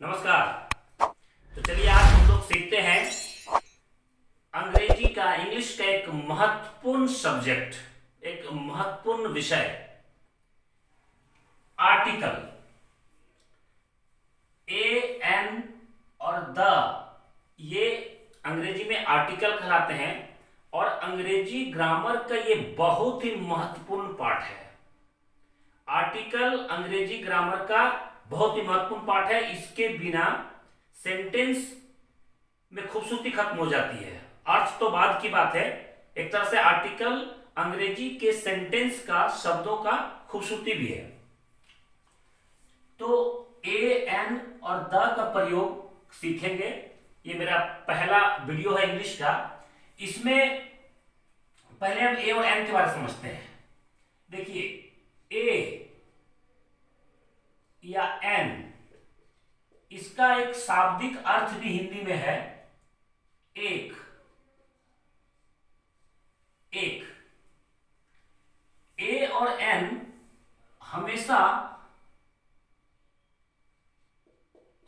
नमस्कार। तो चलिए आज हम लोग सीखते हैं अंग्रेजी का, इंग्लिश का एक महत्वपूर्ण सब्जेक्ट, एक महत्वपूर्ण विषय, आर्टिकल। ए एन और द, ये अंग्रेजी में आर्टिकल कहलाते हैं और अंग्रेजी ग्रामर का ये बहुत ही महत्वपूर्ण पार्ट है। आर्टिकल अंग्रेजी ग्रामर का बहुत ही महत्वपूर्ण पार्ट है। इसके बिना सेंटेंस में खूबसूरती खत्म हो जाती है। अर्थ तो बाद की बात है, एक तरह से आर्टिकल अंग्रेजी के सेंटेंस का, शब्दों का खूबसूरती भी है। तो ए एन और द का प्रयोग सीखेंगे। ये मेरा पहला वीडियो है इंग्लिश का। इसमें पहले हम ए और एन के बारे में समझते हैं। देखिए, ए या एन, इसका एक शाब्दिक अर्थ भी हिंदी में है एक। एक ए और एन हमेशा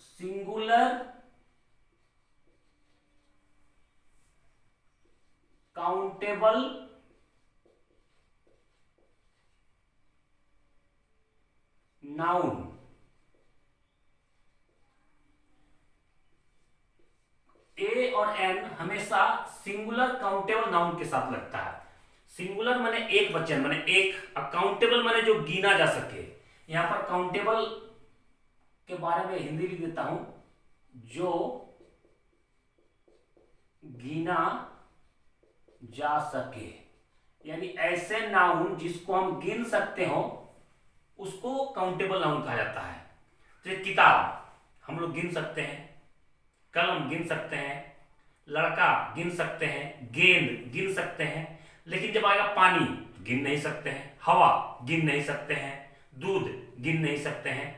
सिंगुलर, काउंटेबल, नाउन, ए और एन हमेशा सिंगुलर काउंटेबल नाउन के साथ लगता है। सिंगुलर माने एक वचन, माने एक। अकाउंटेबल माने जो गिना जा सके। यहां पर काउंटेबल के बारे में हिंदी लिख देता हूं, जो गिना जा सके। यानी ऐसे नाउन जिसको हम गिन सकते हो उसको काउंटेबल नाउन कहा जाता है। तो किताब हम लोग गिन सकते हैं, कलम गिन सकते हैं, लड़का गिन सकते हैं, गेंद गिन सकते हैं। लेकिन जब आएगा पानी तो गिन नहीं सकते हैं, हवा गिन नहीं सकते हैं, दूध गिन नहीं सकते हैं।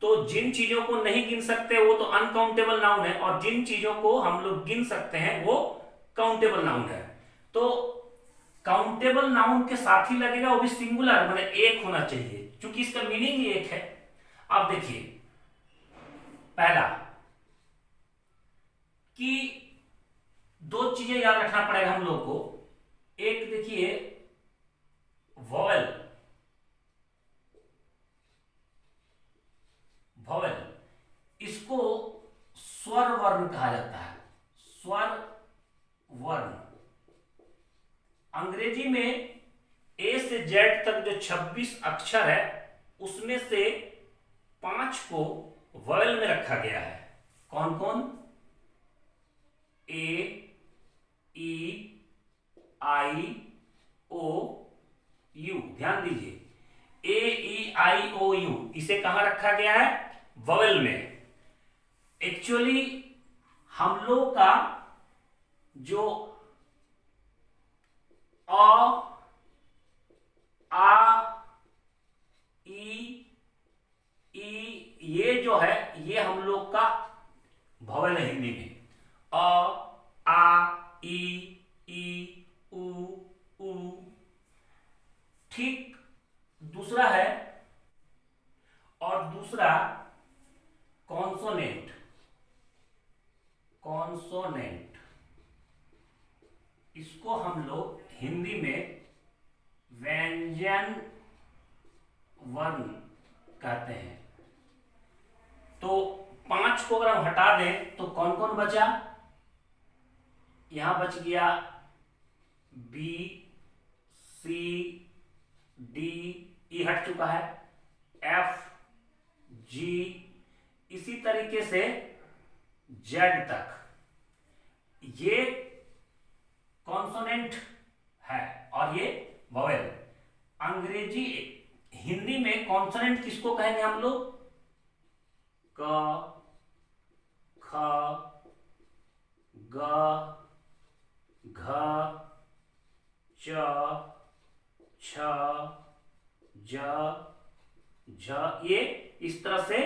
तो जिन चीजों को नहीं गिन सकते वो तो अनकाउंटेबल नाउन है, और जिन चीजों को हम लोग गिन सकते हैं वो काउंटेबल नाउन है। तो काउंटेबल नाउन के साथ ही लगेगा वो भी सिंगुलर, मतलब एक होना चाहिए, क्योंकि इसका मीनिंग ही एक है। अब देखिए, पहला कि दो चीजें याद रखना पड़ेगा हम लोग को। एक देखिए, वॉवेल। वॉवेल, इसको स्वर वर्ण कहा जाता है। स्वर वर्ण अंग्रेजी में ए से जेड तक जो 26 अक्षर है उसमें से 5 को वॉवेल में रखा गया है। कौन कौन? ए, ई, आई, ओ, यू। ध्यान दीजिए, ए, ई, आई, ओ, यू, इसे कहां रखा गया है? वॉवेल में। एक्चुअली हम लोग का जो अ, आ, ई, ये जो है ये हम लोग का वॉवेल है हिंदी में। अ, आ, ई, उ। ठीक। दूसरा है, और दूसरा कॉन्सोनेंट। कॉन्सोनेंट, इसको हम लोग हिंदी में व्यंजन वर्ण कहते हैं। तो 5 को अगर हम हटा दें तो कौन कौन बचा? यहां बच गया बी, सी, डी, ई हट चुका है, एफ, जी, इसी तरीके से जेड तक। ये कॉन्सोनेंट है और ये वॉवेल। अंग्रेजी, हिंदी में कॉन्सोनेंट किसको कहेंगे हम लोग? क, ख, ग, घ, च, छ, ज, झ, ये इस तरह से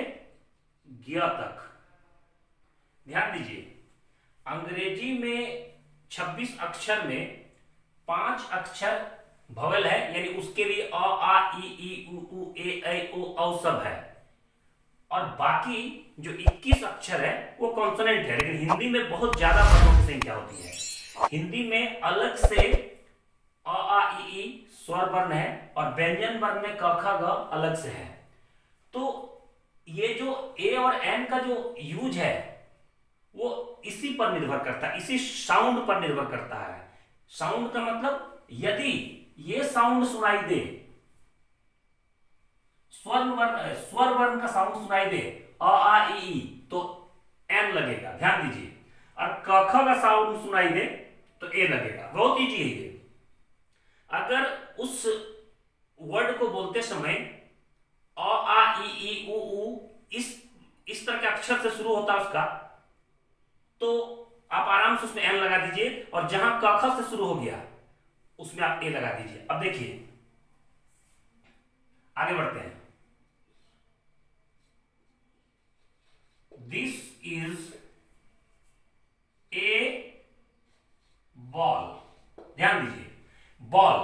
ज्ञ तक। ध्यान दीजिए, अंग्रेजी में 26 अक्षर में 5 अक्षर वॉवेल है, यानी उसके लिए अ, आ, ई, उ, ए, ऐ, ओ, औ सब है। और बाकी जो 21 अक्षर है वो कॉन्सोनेंट है। लेकिन हिंदी में बहुत ज्यादा वर्णों की संख्या होती है। हिंदी में अलग से अ आ इ ई स्वर वर्ण है और व्यंजन वर्ण में क ख ग अलग से है। तो ये जो ए और एन का जो यूज है वो इसी पर निर्भर करता है, इसी साउंड पर निर्भर करता है। साउंड का मतलब यदि ये साउंड सुनाई दे, स्वर वर्ण का साउंड सुनाई दे अ आ इ ई तो एन लगेगा, ध्यान दीजिए। और क ख का साउंड सुनाई दे तो ए लगेगा। बहुत इजी है ये। अगर उस वर्ड को बोलते समय अ आ इ ई उ ऊ इस तरह के अक्षर से शुरू होता है उसका, तो आप आराम से उसमें एन लगा दीजिए और जहां क ख से शुरू हो गया उसमें आप ए लगा दीजिए। अब देखिए आगे बढ़ते हैं। दिस इज ए बॉल, ध्यान दीजिए बॉल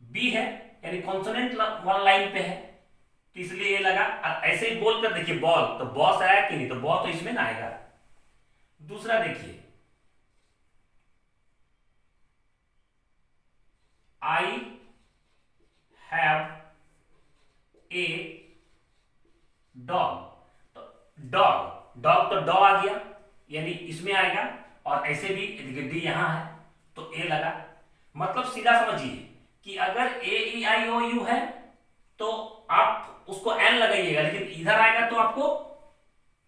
बी है यानी कॉन्सोनेंट वाला लाइन पे है तो इसलिए ये लगा। ऐसे ही बोलकर देखिए बॉल, तो बॉस आया कि नहीं, तो बॉल तो इसमें ना आएगा। दूसरा देखिए आई हैव ए डॉग, तो डॉग डॉग तो डॉ आ गया यानी इसमें आएगा। और ऐसे भी डी यहां है तो ए लगा। मतलब सीधा समझिए कि अगर ए ई आई ओ यू है तो आप उसको एन लगाइएगा, लेकिन इधर आएगा तो आपको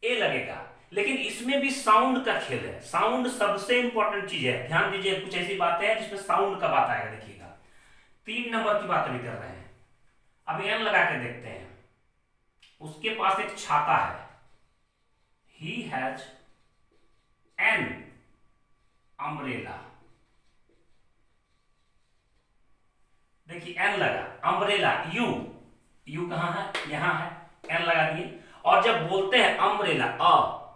ए लगेगा। लेकिन इसमें भी साउंड का खेल है। साउंड सबसे इंपॉर्टेंट चीज है। ध्यान दीजिए कुछ ऐसी बातें हैं जिसमें साउंड का बात आएगा। देखिएगा 3 नंबर की बात भी कर रहे हैं। अब एन लगा के देखते हैं। उसके पास एक छाता है। He has an umbrella. देखिए एन लगा, अम्ब्रेला यू, यू कहां है, यहां है, एन लगा दिए। और जब बोलते हैं अम्ब्रेला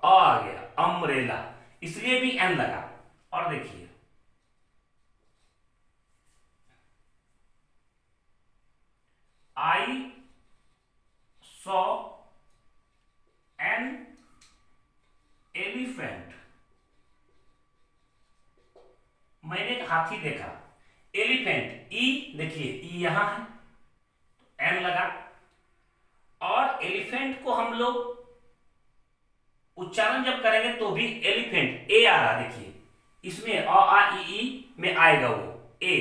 आ गया अम्ब्रेला, इसलिए भी एन लगा। और देखिए आई सॉ एन एलिफेंट, मैंने एक हाथी देखा। एलिफेंट ई, देखिए ई यहां है तो एन लगा। और एलिफेंट को हम लोग उच्चारण जब करेंगे तो भी एलिफेंट ए आ रहा, देखिए इसमें अ आ इ ई में आएगा वो ए।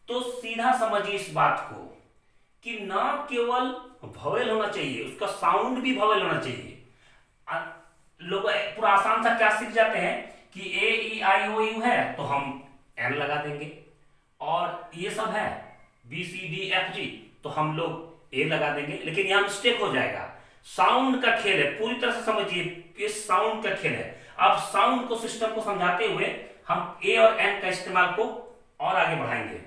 तो सीधा समझिए इस बात को कि ना केवल वोवेल होना चाहिए, उसका साउंड भी वोवेल होना चाहिए। लोग पूरा आसान सा क्या सीख जाते हैं कि ए ई आई ओ यू है तो हम एन लगा देंगे, और ये सब है B C D F G तो हम लोग ए लगा देंगे। लेकिन यहां मिस्टेक हो जाएगा। साउंड का खेल है, पूरी तरह से समझिए, ये साउंड का खेल है। अब साउंड को, सिस्टम को समझाते हुए हम ए और एन का इस्तेमाल को और आगे बढ़ाएंगे।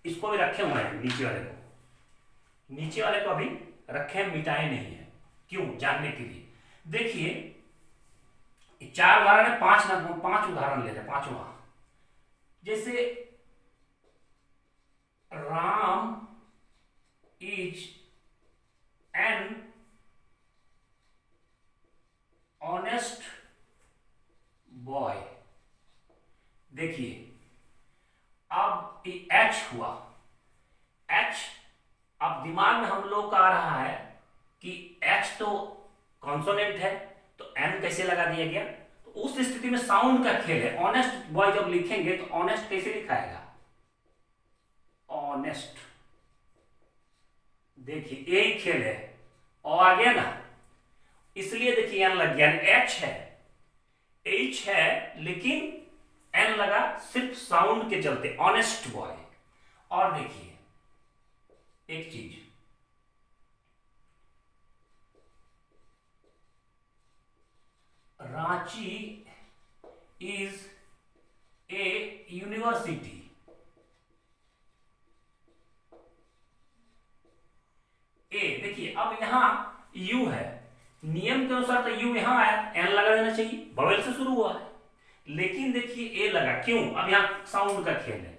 इसको भी रखे हुए हैं, नीचे वाले को अभी रखे, मिटाए नहीं है। क्यों, जानने के लिए। देखिए 4 उदाहरण है, 5 उदाहरण लेते हैं। 5वां जैसे Ram is an honest boy. देखिए अब एच हुआ, एच अब दिमाग में हम लोग का आ रहा है कि एच तो कॉन्सोनेंट है तो एन कैसे लगा दिया गया। तो उस स्थिति में साउंड का खेल है। ऑनेस्ट बॉय जब लिखेंगे तो ऑनेस्ट कैसे लिखाएगा, ऑनेस्ट। देखिए यही खेल है, और आ गया ना, इसलिए देखिए एन लग गया। एच है लेकिन एन लगा सिर्फ साउंड के चलते, ऑनेस्ट बॉय। और देखिए एक चीज, रांची इज ए यूनिवर्सिटी। ए देखिए अब यहां यू है, नियम के अनुसार तो यू यहां आया, एन लगा देना चाहिए, बवेल से शुरू हुआ है। लेकिन देखिए ए लगा, क्यों, अब यहां साउंड का खेल है।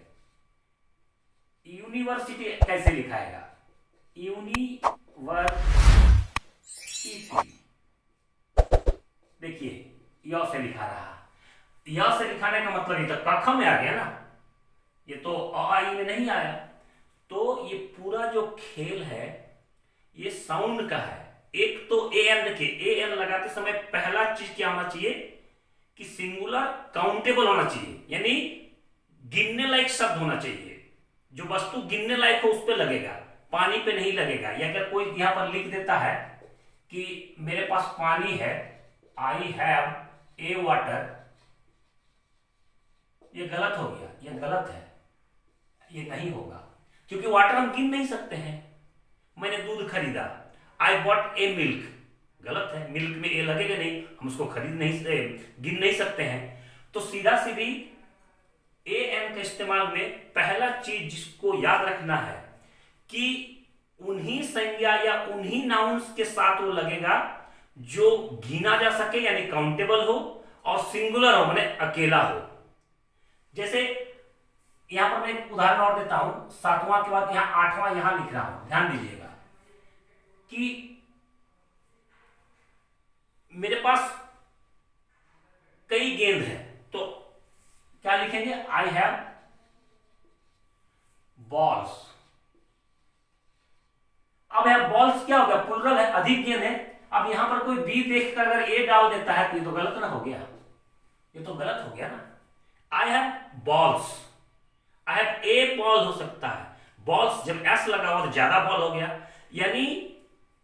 यूनिवर्सिटी कैसे लिखाएगा? यूनिवर्सिटी, देखिए य से लिखा रहा, य से लिखाने का मतलब ये तो क ख में आ गया ना, ये तो अ आ ई में नहीं आया। तो ये पूरा जो खेल है ये साउंड का है। एक तो ए एन, देखिए ए एन लगाते समय पहला चीज क्या होना चाहिए कि सिंगुलर काउंटेबल होना चाहिए, यानी गिनने लायक शब्द होना चाहिए। जो वस्तु गिनने लायक हो उस पे लगेगा, पानी पे नहीं लगेगा। या अगर कोई यहां पर लिख देता है कि मेरे पास पानी है, आई हैव ए वाटर, ये गलत हो गया, ये गलत है, ये नहीं होगा, क्योंकि वाटर हम गिन नहीं सकते हैं। मैंने दूध खरीदा, आई बॉट ए मिल्क, गलत है, मिल्क में ए लगेगा नहीं, हम उसको खरीद नहीं, गिन नहीं सकते हैं। तो सीधा सीधी ए एन के इस्तेमाल में पहला चीज जिसको याद रखना है कि उन्हीं संज्ञा या उन्हीं नाउन्स के साथ वो लगेगा जो गिना जा सके, यानी काउंटेबल हो, और सिंगुलर हो, माने अकेला हो। जैसे यहां पर मैं एक उदाहरण और देता हूं, 7वां के बाद यहां 8वां यहां लिख रहा हूं, ध्यान दीजिएगा कि मेरे पास कई गेंद है, तो क्या लिखेंगे? I have balls. अब यहां बॉल्स क्या हो गया? प्लुरल है, अधिक गेंद है। अब यहां पर कोई बी देखकर अगर ए डाल देता है तो ये तो गलत ना हो गया, ये तो गलत हो गया ना। I have balls, I have a ball हो सकता है, बॉल्स जब एस लगा हुआ तो ज्यादा बॉल हो गया, यानी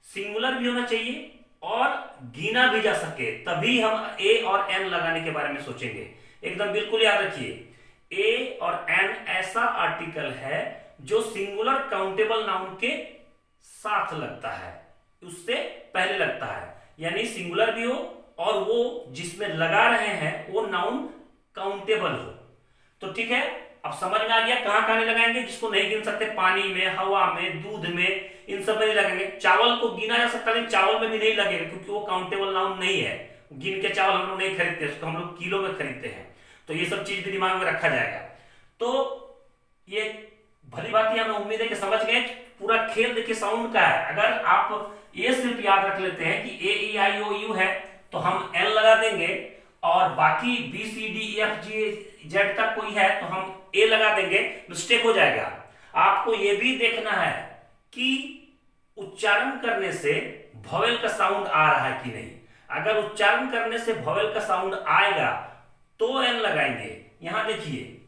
सिंगुलर भी होना चाहिए और गिना भी जा सके, तभी हम ए और एन लगाने के बारे में सोचेंगे। एकदम बिल्कुल याद रखिए, ए और एन ऐसा आर्टिकल है जो सिंगुलर काउंटेबल नाउन के साथ लगता है, उससे पहले लगता है, यानी सिंगुलर भी हो और वो जिसमें लगा रहे हैं वो नाउन काउंटेबल हो। तो ठीक है, अब समझ में आ गया कहां कहां लगाएंगे, जिसको नहीं गिन सकते, पानी में, हवा में, दूध में, इन सब में नहीं लगेंगे। चावल को गिना जा सकता है, चावल में भी नहीं लगेगा क्योंकि वो काउंटेबल नाउन नहीं है। गिन के चावल हम लोग नहीं खरीदते, उसको हम लोग किलो में खरीदते हैं। तो ये सब चीज भी दिमाग में रखा जाएगा। तो ये भली बात हमें उम्मीद है कि समझ गए। पूरा खेल देखिए साउंड का है। अगर आप ये सिर्फ याद रख लेते हैं कि ए ई आई ओ यू है तो हम एल लगा देंगे, और बाकी B C D E F G Z तक कोई है तो हम ए लगा देंगे, मिस्टेक हो जाएगा। आपको ये भी देखना है कि उच्चारण करने से वॉवेल का साउंड आ रहा है कि नहीं। अगर उच्चारण करने से वॉवेल का साउंड आएगा तो एन लगाएंगे। यहां देखिए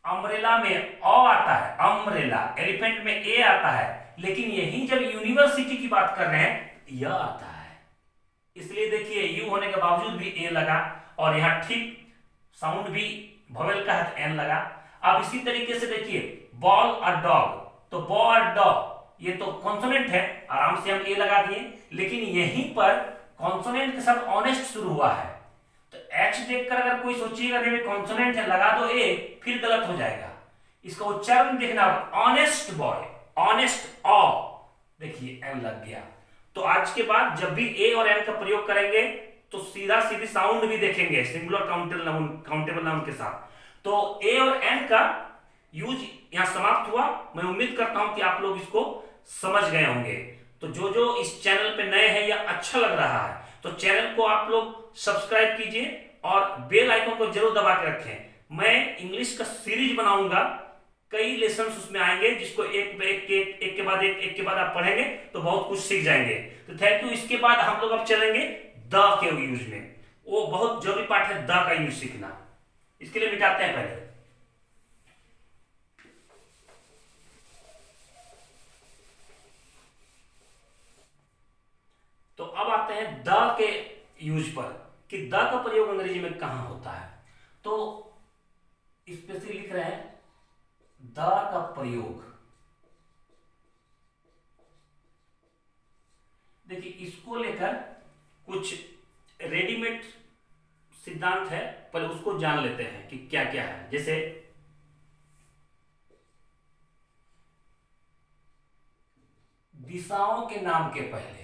अम्ब्रेला में अ आता है, अम्ब्रेला, एलिफेंट में ए आता है, लेकिन यही जब यूनिवर्सिटी की बात कर रहे हैं यह आता है। इसलिए देखिए यू होने के बावजूद भी ए लगा, और यहां ठीक साउंड भी वॉवेल का है तो एन लगा। अब इसी तरीके से देखिए बॉल और डॉग, तो बॉल और डॉग ये तो कॉन्सोनेंट है, आराम से हम ए लगा दिए, लेकिन यहीं पर कॉन्सोनेंट के साथ ऑनेस्ट शुरू हुआ है, तो एच देखकर अगर कोई सोचिएगा कि कॉन्सोनेंट है लगा दो ए, फिर गलत हो जाएगा। इसका उच्चारण देखना होगा, ऑनेस्ट बॉय, ऑनेस्ट ऑ, देखिए एन लग गया। तो आज के बाद जब भी ए और एन का प्रयोग करेंगे तो सीधा सीधी साउंड भी देखेंगे सिंगुलर काउंटेबल नाउन के साथ। तो ए और एन का यूज यहां समाप्त हुआ। मैं उम्मीद करता हूं कि आप लोग इसको समझ गए होंगे। तो जो जो इस चैनल पे नए हैं या अच्छा लग रहा है तो चैनल को आप लोग सब्सक्राइब कीजिए और बेल आइकन को जरूर दबा के रखें। मैं इंग्लिश का सीरीज बनाऊंगा, कई लेसन उसमें आएंगे जिसको एक के बाद एक के बाद आप पढ़ेंगे तो बहुत कुछ सीख जाएंगे। तो थैंक यू। इसके बाद हम लोग अब चलेंगे द के यूज में, वो बहुत जरूरी पार्ट है द का यूज सीखना। इसके लिए मिटाते हैं पहले। तो अब आते हैं द के यूज पर कि द का प्रयोग अंग्रेजी में कहां होता है। तो स्पेशली लिख रहे हैं द का प्रयोग, देखिए इसको लेकर कुछ रेडीमेड सिद्धांत है, पर उसको जान लेते हैं कि क्या क्या है। जैसे दिशाओं के नाम के पहले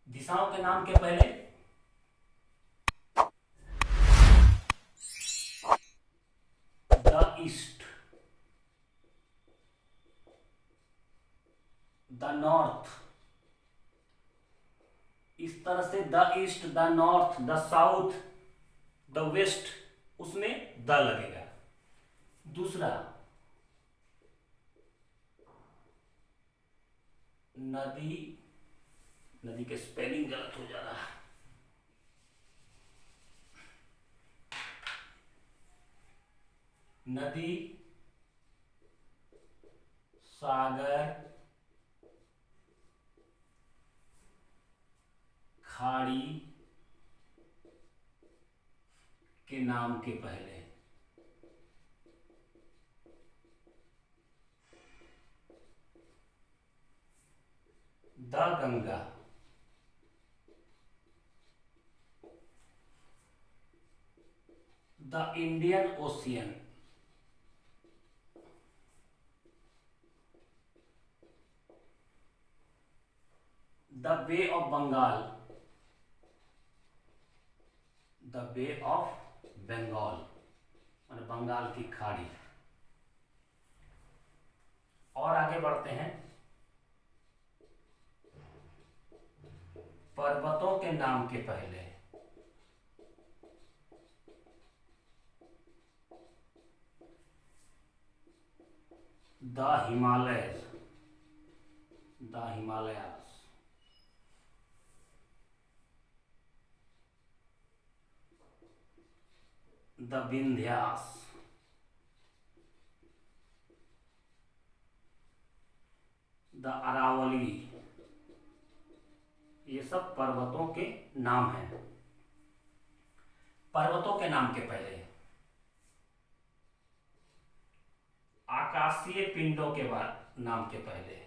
दिशाओं के नाम के पहले द ईस्ट, द नॉर्थ, इस तरह से the east, the north, the south, the west, उसमें द लगेगा। दूसरा नदी, नदी के स्पेलिंग गलत हो जा रहा है। नदी, सागर, खाड़ी के नाम के पहले the Ganga, the Indian Ocean, the Bay of Bengal, the Bay of Bengal माने बंगाल की खाड़ी। और आगे बढ़ते हैं, पर्वतों के नाम के पहले the Himalayas, the Himalayas, the Vindhyas, the Aravalli. ये सब पर्वतों के नाम हैं। पर्वतों के नाम के पहले आकाशीय पिंडों के बाद नाम के पहले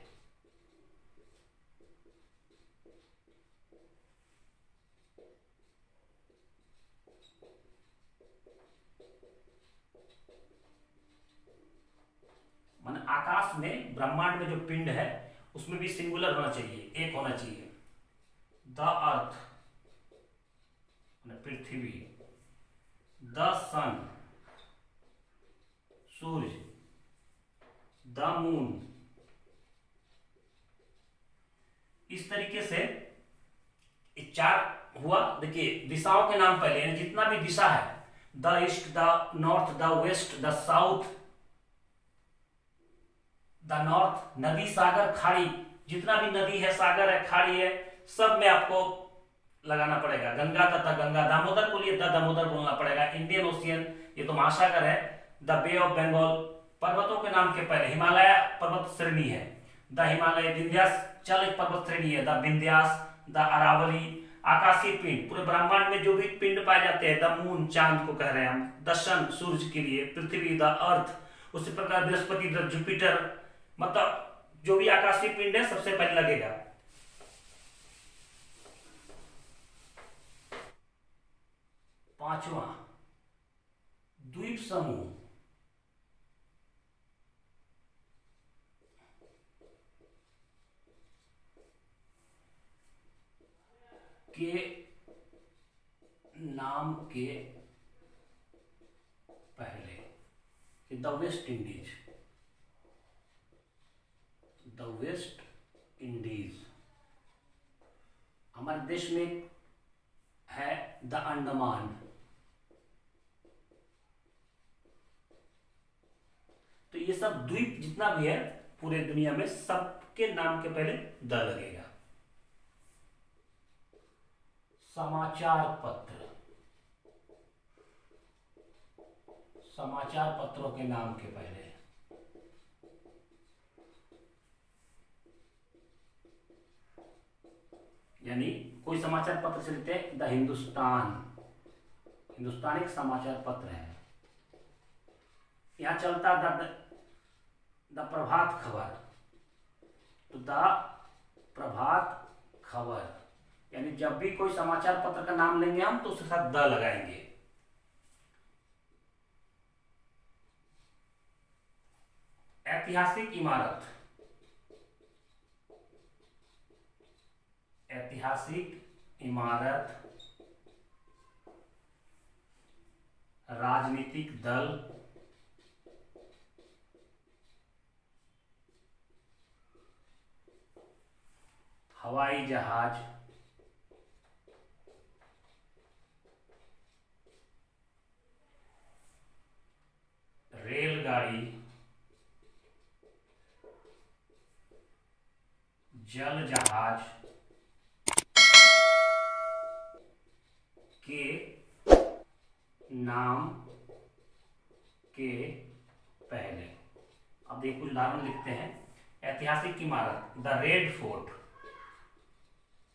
मान आकाश में, ब्रह्मांड में जो पिंड है उसमें भी सिंगुलर होना चाहिए, एक होना चाहिए। द अर्थ पृथ्वी, द सन सूर्य, द मून। इस तरीके से चार हुआ। देखिए दिशाओं के नाम पहले, यानी जितना भी दिशा है, the east, the north, the west, the south, the north, नदी, सागर, खाड़ी, जितना भी नदी है, सागर है, खाड़ी है, सब में आपको लगाना पड़ेगा। गंगा तथा गंगा, दामोदर को लिए द दामोदर बोलना पड़ेगा। इंडियन ओशियन, ये तो महासागर है। द बे ऑफ बंगाल, पर्वतों के नाम के पहले हिमालय पर्वत श्रेणी है, द हिमालय। विंध्याचल एक पर्वत श्रेणी है, द विंध्यास, द अरावली। आकाशीय पिंड, पूरे ब्रह्मांड में जो भी पिंड पाए जाते हैं, द मून, चांद को कह रहे हैं हम, द सन, सूर्य के लिए, पृथ्वी, द अर्थ, उसी प्रकार बृहस्पति, द जुपिटर, मतलब जो भी आकाशीय पिंड है सबसे पहले लगेगा। पांचवा द्वीप समूह, के नाम के पहले the West Indies, the West Indies. हमारे देश में है द अंडमान। तो ये सब द्वीप जितना भी है पूरे दुनिया में, सबके नाम के पहले द लगेगा। समाचार पत्र, समाचार पत्रों के नाम के पहले यानी कोई समाचार पत्र से लेते हैं द हिंदुस्तान, हिंदुस्तान एक समाचार पत्र है। यहां चलता द प्रभात खबर, तो द प्रभात खबर, यानी जब भी कोई समाचार पत्र का नाम लेंगे हम तो उसके साथ द लगाएंगे। ऐतिहासिक इमारत, ऐतिहासिक इमारत, राजनीतिक दल, हवाई जहाज, रेलगाड़ी, जल जहाज के नाम के पहले। अब देखिए कुछ उदाहरण लिखते हैं। ऐतिहासिक इमारत the red fort,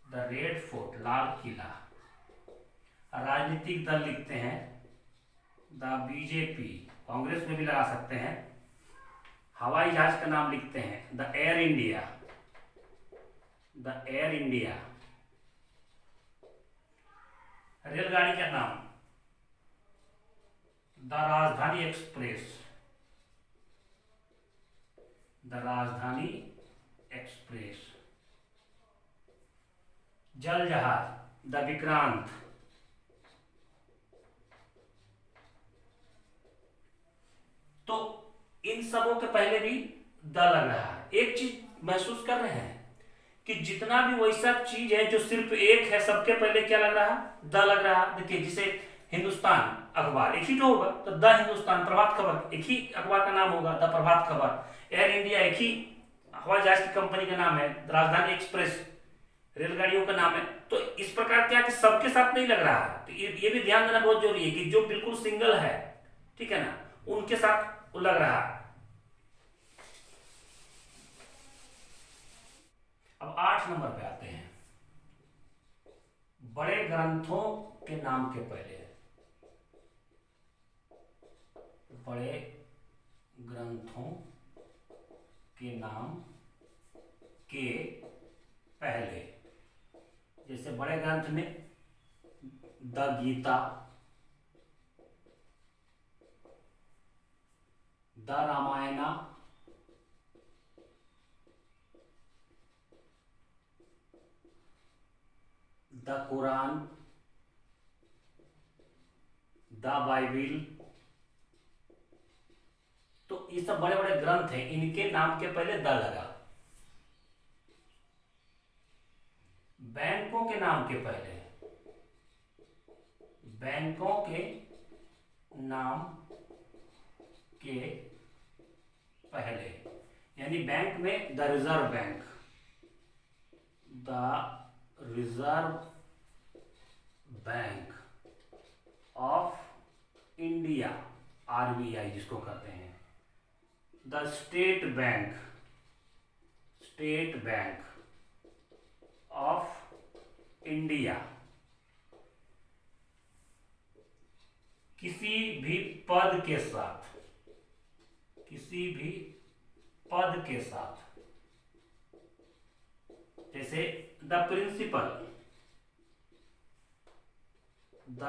the red fort Lal Qila. राजनीतिक दल लिखते हैं द बीजेपी, कांग्रेस में भी लगा सकते हैं। हवाई जहाज का नाम लिखते हैं the air India, the air India. रेलगाड़ी का नाम द राजधानी एक्सप्रेस, द राजधानी एक्सप्रेस। जल जहाज द विक्रांत। तो इन सबों के पहले भी द लग रहा है। एक चीज महसूस कर रहे हैं कि जितना भी वैसा चीज है जो सिर्फ एक है, सबके पहले क्या लग रहा है? द लग रहा है। देखिए जिसे हिंदुस्तान अखबार एक ही तो होगा तो द हिंदुस्तान। प्रभात खबर एक ही अखबार का नाम होगा, the Prabhat Khabar. Air India एक ही हवाई जहाज की कंपनी का नाम है, राजधानी एक्सप्रेस रेलगाड़ियों का नाम है। तो इस प्रकार क्या कि सबके साथ नहीं लग रहा है। तो ये भी ध्यान देना बहुत जरूरी है कि जो बिल्कुल सिंगल है, ठीक है ना, उनके साथ लग रहा है। अब 8 नंबर पे आते हैं। बड़े ग्रंथों के नाम के पहले, बड़े ग्रंथों के नाम के पहले। जैसे बड़े ग्रंथ में the Gita, the Ramayana, the Quran, the Bible. तो ये सब बड़े बड़े ग्रंथ हैं, इनके नाम के पहले द लगा। बैंकों के नाम के पहले, बैंकों के नाम के पहले, यानी बैंक में the reserve bank, the reserve bank of India, RBI जिसको कहते हैं। The state bank, state bank of India. किसी भी पद के साथ, किसी भी पद के साथ, जैसे the principal, the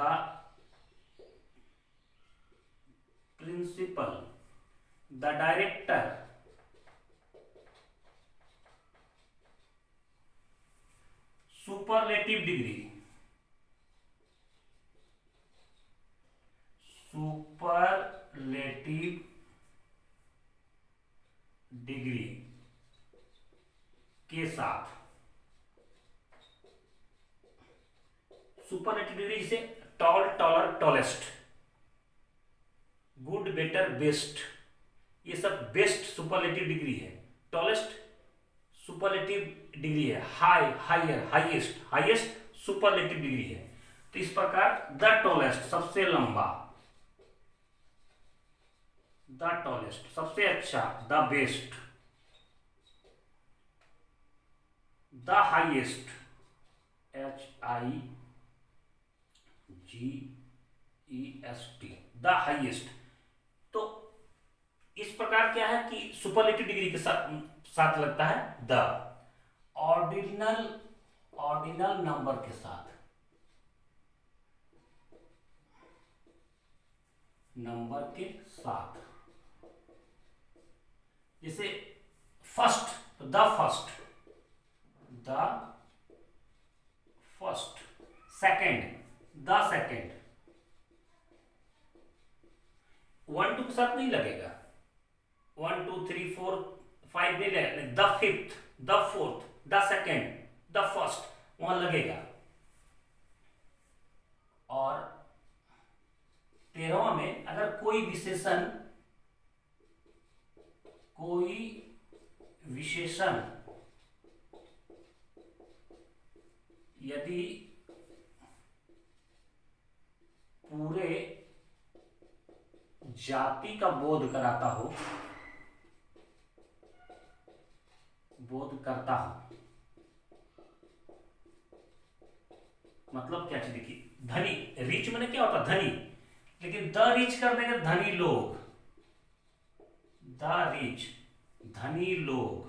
principal, the director, superlative degree, superlative degree के साथ, सुपरलेटिव डिग्री से tall, taller, tallest, good, better, best, ये सब बेस्ट सुपरलेटिव डिग्री है। टॉलेस्ट सुपरलेटिव डिग्री है। High, higher, highest, highest superlative degree है। तो इस प्रकार द टॉलेस्ट सबसे लंबा, द टॉलेस्ट सबसे अच्छा, the best, the highest, HIGEST, the highest. तो इस प्रकार क्या है कि सुपरलेटिव डिग्री के साथ लगता है द। ऑर्डिनल, ऑर्डिनल नंबर के साथ, नंबर के साथ, जैसे फर्स्ट तो the first, the second, the second, 1 2 के साथ नहीं लगेगा, 1 2 3 4 5 नहीं लगेगा, the fifth, the fourth, the second, the first वहां लगेगा। और 13वां में अगर कोई विशेषण यदि पूरे जाति का बोध करता हो, मतलब क्या चीज, देखिए धनी, रिच मैंने क्या होता धनी, लेकिन द रिच कर देंगे धनी लोग, द रिच धनी लोग।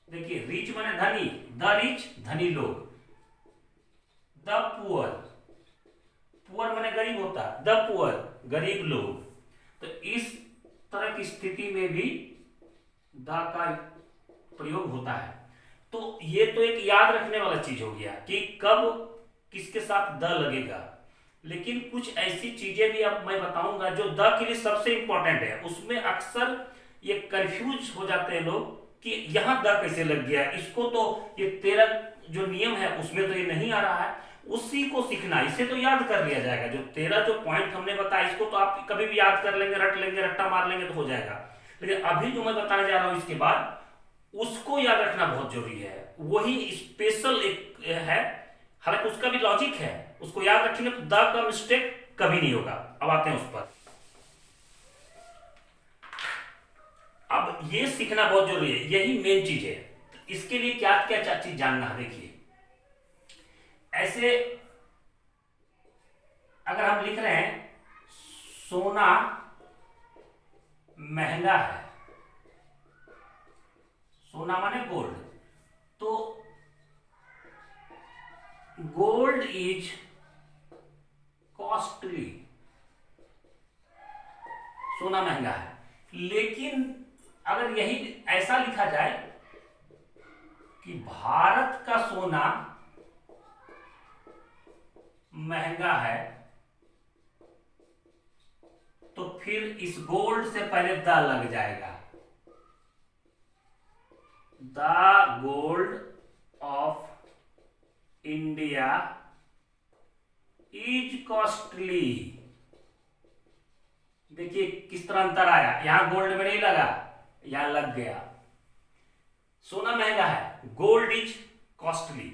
देखिए रिच माने धनी, द रिच धनी लोग, द पुअर, पुअर माने गरीब होता, द पुअर गरीब लोग। तो इस तरह की स्थिति में भी द का प्रयोग होता है। तो ये तो एक याद रखने वाला चीज हो गया कि कब किसके साथ द लगेगा। लेकिन कुछ ऐसी चीजें भी अब मैं बताऊंगा जो द के लिए सबसे इंपॉर्टेंट है, उसमें अक्सर ये कंफ्यूज हो जाते हैं लोग कि यहां द कैसे लग गया, इसको तो ये 13 जो नियम है उसमें तो ये नहीं आ रहा है, उसी को सीखना, इसे तो याद कर लिया जाएगा। जो 13 जो पॉइंट हमने बताया इसको तो आप कभी भी याद कर लेंगे, रट लेंगे, रट्टा मार लेंगे तो हो जाएगा। लेकिन अभी जो मैं बताने जा रहा हूं इसके बाद उसको याद रखना बहुत जरूरी है, वही स्पेशल एक है, हालांकि उसका भी लॉजिक है, उसको याद रखेंगे तो द का मिस्टेक कभी नहीं होगा। अब आते हैं उस पर। अब ये सीखना बहुत जरूरी है, यही मेन चीज है। इसके लिए क्या क्या चीज जानना है, देखिए ऐसे अगर हम लिख रहे हैं सोना महंगा है, सोना माने गोल्ड, तो गोल्ड इज कॉस्टली, सोना महंगा है। लेकिन अगर यही ऐसा लिखा जाए कि भारत का सोना महंगा है, तो फिर इस गोल्ड से पहले द लग जाएगा, the gold of India is costly. देखिए किस तरह अंतर आया, यहां गोल्ड में नहीं लगा, यहां लग गया। सोना महंगा है, गोल्ड इज कॉस्टली,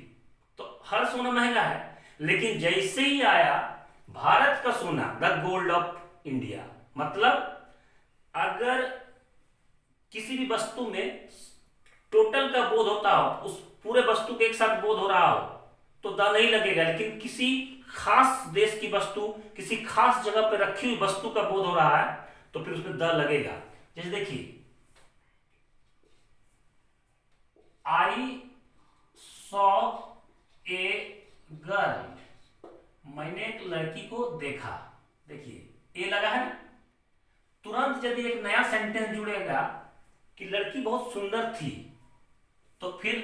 तो हर सोना महंगा है। लेकिन जैसे ही आया भारत का सोना, द गोल्ड ऑफ इंडिया, मतलब अगर किसी भी वस्तु में टोटल का बोध होता हो, उस पूरे वस्तु के एक साथ बोध हो रहा हो तो द नहीं लगेगा। लेकिन किसी खास देश की वस्तु, किसी खास जगह पर रखी हुई वस्तु का बोध हो रहा है तो फिर उसमें द लगेगा। जैसे देखिए आई सॉ ए गर्ल, मैंने एक लड़की को देखा, देखिए ए लगा है ना, तुरंत यदि एक नया सेंटेंस जुड़ेगा कि लड़की बहुत सुंदर थी, तो फिर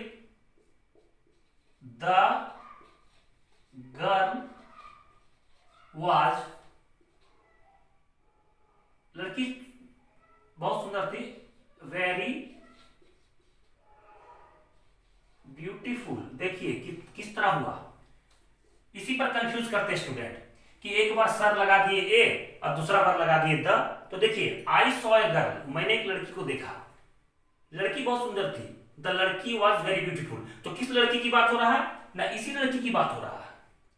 द गर्ल वाज, लड़की बहुत सुंदर थी, वेरी ब्यूटीफुल। देखिए कि किस तरह हुआ, इसी पर कंफ्यूज करते हैं स्टूडेंट कि एक बार सर लगा दिए ए और दूसरा बार लगा दिए द। तो देखिए आई सॉ ए गर्ल, मैंने एक लड़की को देखा, लड़की बहुत सुंदर थी, द लड़की वॉज वेरी ब्यूटीफुल। तो किस लड़की की बात हो रहा है ना, इसी लड़की की बात हो रहा है,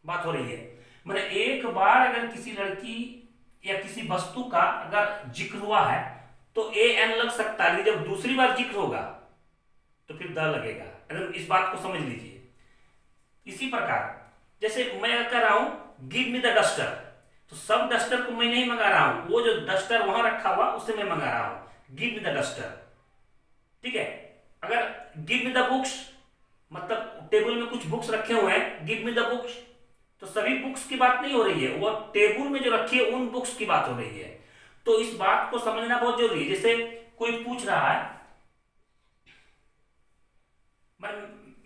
बात हो रही है। मैंने एक बार अगर किसी लड़की या किसी वस्तु का अगर जिक्र हुआ है तो ए एन लग सकता है, लेकिन जब दूसरी बार जिक्र होगा तो फिर द लगेगा। अगर इस बात को समझ लीजिए। इसी प्रकार जैसे मैं कह रहा हूं गिव मी द डस्टर, तो सब डस्टर को मैं नहीं मंगा रहा हूं, वो जो डस्टर वहां रखा हुआ उसे मैं मंगा रहा हूं, गिव मी द डस्टर, ठीक है। अगर गिव मी द बुक्स, मतलब टेबल में कुछ बुक्स रखे हुए हैं, गिव मी द बुक्स, तो सभी बुक्स की बात नहीं हो रही है, वो टेबल में जो रखी है उन बुक्स की बात हो रही है। तो इस बात को समझना बहुत जरूरी है। जैसे कोई पूछ रहा है,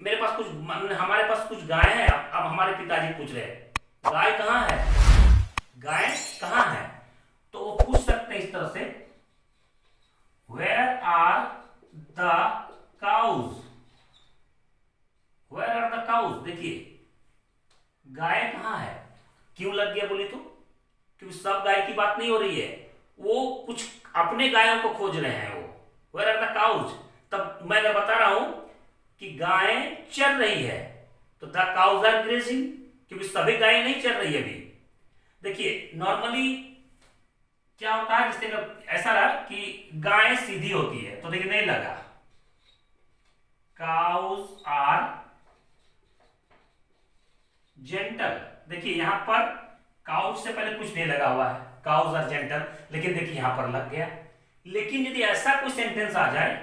मेरे पास कुछ, हमारे पास कुछ गाय है, अब हमारे तुम्हारे पिताजी पूछ रहे हैं गाय कहाँ है, गाय कहाँ है, तो वो पूछ सकते हैं इस तरह से, where are the cows, where are the cows. देखिए गाय कहाँ है, क्यों लग गया बोली तो, क्योंकि सब गाय की बात नहीं हो रही है, वो कुछ अपने गायों को खोज रहे हैं। वो वेयर आर द काउज, तब मैं अगर बता रहा हूं कि गायें चर रही है तो द काउज आर ग्रेजिंग, क्योंकि सभी गायें नहीं चर रही है अभी। देखिए नॉर्मली क्या होता है, जैसे ऐसा रहा कि गाय सीधी होती है तो देखिए नहीं लगा, काउज आर जेंटल। देखिए यहां पर काउज से पहले कुछ नहीं लगा हुआ है, काउज आर जेंटल, लेकिन देखिए यहां पर लग गया। लेकिन यदि ऐसा कोई सेंटेंस आ जाए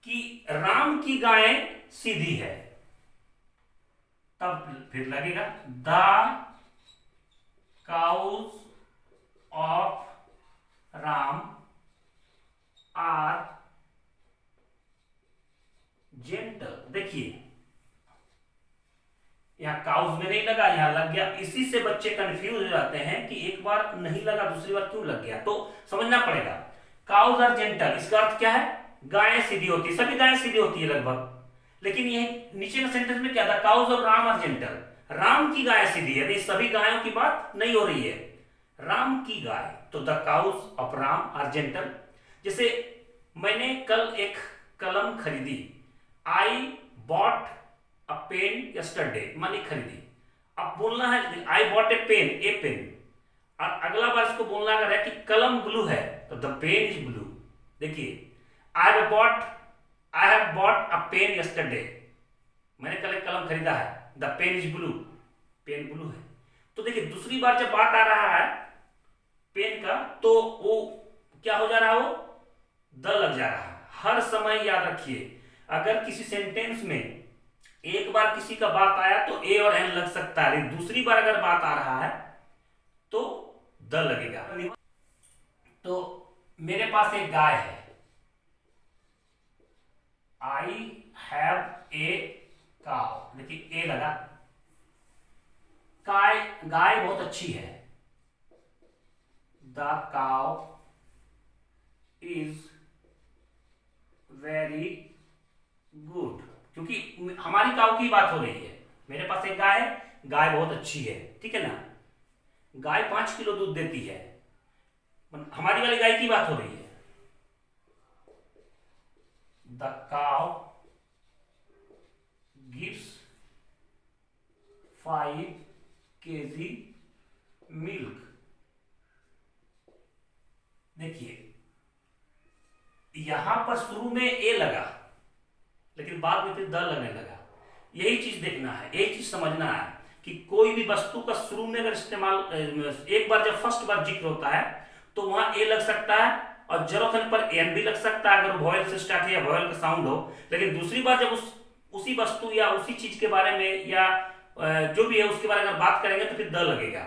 कि राम की गाय सीधी है, तब फिर लगेगा the cows of Ram are gentle. देखिए यहां काउज में नहीं लगा, यहां लग गया। इसी से बच्चे कंफ्यूज हो जाते हैं कि एक बार नहीं लगा दूसरी बार क्यों लग गया, तो समझना पड़ेगा। काउज आर जेंटल, इसका अर्थ क्या है, गायें सीधी होती है, सभी गायें सीधी होती है लगभग। लेकिन ये नीचे का सेंटेंस में क्या था, काउज और राम आर जेंटल, राम की गाय सीधी है, सभी गायों की बात नहीं हो रही है, राम की गाय, तो the cows of Ram are gentle. जैसे मैंने कल एक कलम खरीदी, I bought a pen yesterday, मैंने खरीदी। अब बोलना है आई बॉट ए पेन, और अगला बार इसको बोलना अगर है कि कलम ब्लू है तो द पेन इज ब्लू। देखिए I have bought a pen yesterday, मैंने कल एक कलम खरीदा है, the pen is blue, pen blue है। तो देखिए दूसरी बार जब बात आ रहा है पेन का, तो वो क्या हो जा रहा है, वो द लग जा रहा है। हर समय याद रखिए, अगर किसी सेंटेंस में एक बार किसी का बात आया तो ए और एन लग सकता है, लेकिन दूसरी बार अगर बात आ रहा है तो द लगेगा। तो मेरे पास एक गाय है, आई हैव ए काउ, देखिए ए लगा, गाय बहुत अच्छी है, the cow is very good, क्योंकि हमारी काऊ की बात हो रही है। मेरे पास एक गाय है, गाय बहुत अच्छी है, ठीक है ना, गाय 5 किलो दूध देती है, हमारी वाली गाय की बात हो रही है। The cow gives 5 kg milk. देखिए यहां पर शुरू में ए लगा, लेकिन बाद में फिर द लगने लगा। यही चीज देखना है, यही चीज समझना है कि कोई भी वस्तु का शुरू में अगर इस्तेमाल, एक बार जब फर्स्ट बार जिक्र होता है तो वहां ए लग सकता है, और जरूरत होने पर एन भी लग सकता है अगर वॉयल से स्टार्ट है या वॉयल का साउंड हो। लेकिन दूसरी बार जब उसी वस्तु या उसी चीज के बारे में या जो भी है उसके बारे में बात करेंगे तो फिर द लगेगा।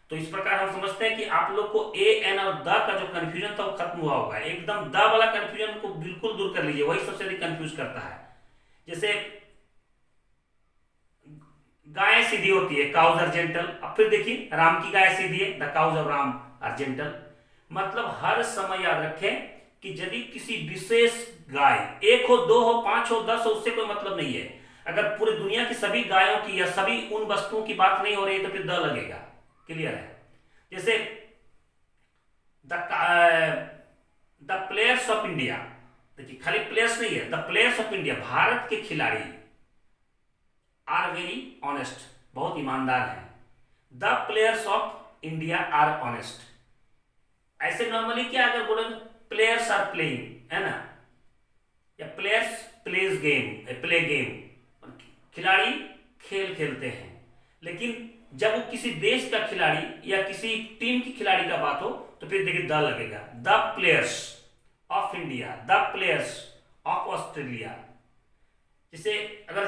तो इस प्रकार हम समझते हैं कि आप लोग को ए एन और द का जो कंफ्यूजन था वो खत्म हुआ होगा, एकदम द वाला कंफ्यूजन को बिल्कुल दूर कर लीजिए, वही सबसे अधिक कंफ्यूज करता है। जैसे गाय सीधी होती है, काउज आर जेंटल। अब फिर देखिए राम की गाय सीधी है, the cows of Ram are gentle. मतलब हर समय याद रखें कि यदि किसी विशेष गाय, 1 हो 2 हो 5 हो 10 हो, उससे कोई मतलब नहीं है। अगर पूरी दुनिया की सभी गायों की या सभी उन वस्तुओं की बात नहीं हो रही है तो फिर द लगेगा। क्लियर है? जैसे द प्लेयर्स ऑफ इंडिया, देखिए खाली प्लेयर्स नहीं है, the players of India, Bharat के खिलाड़ी आर वेरी ऑनेस्ट, बहुत ईमानदार हैं। The players of India are honest. ऐसे नॉर्मली क्या अगर बोलेंगे प्लेयर्स आर प्लेइंग, है ना, या players plays game, play game, खिलाड़ी खेल खेलते हैं। लेकिन जब वो किसी देश का खिलाड़ी या किसी टीम की खिलाड़ी का बात हो तो फिर देखिए द लगेगा, the players of India, the players of Australia. जैसे अगर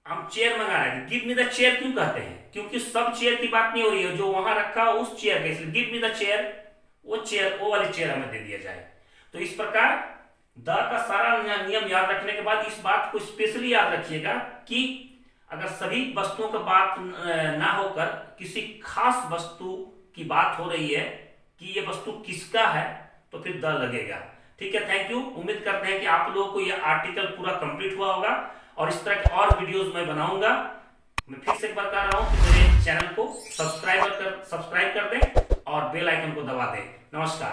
हम चेयर मंगा रहे हैं, गिव मी द चेयर क्यों कहते हैं? क्योंकि सब चेयर की बात नहीं हो रही है, जो वहां रखा हो उस चेयर का, इसलिए गिव मी द चेयर, वो वाली चेयर हमें दे दिया जाए। तो इस प्रकार द का सारा नियम याद रखने के बाद इस बात को स्पेशली याद रखिएगा कि अगर सभी वस्तुओं की बात ना होकर किसी खास वस्तु की बात हो रही है कि ये वस्तु किसका है, तो फिर द लगेगा। ठीक है, थैंक यू। उम्मीद करते हैं कि आप लोगों को यह आर्टिकल पूरा कंप्लीट हुआ होगा और इस तरह के और वीडियोस मैं बनाऊंगा। मैं फिर से एक बार कह रहा हूं कि मेरे चैनल को सब्सक्राइब कर दें और बेल आइकन को दबा दें। नमस्कार।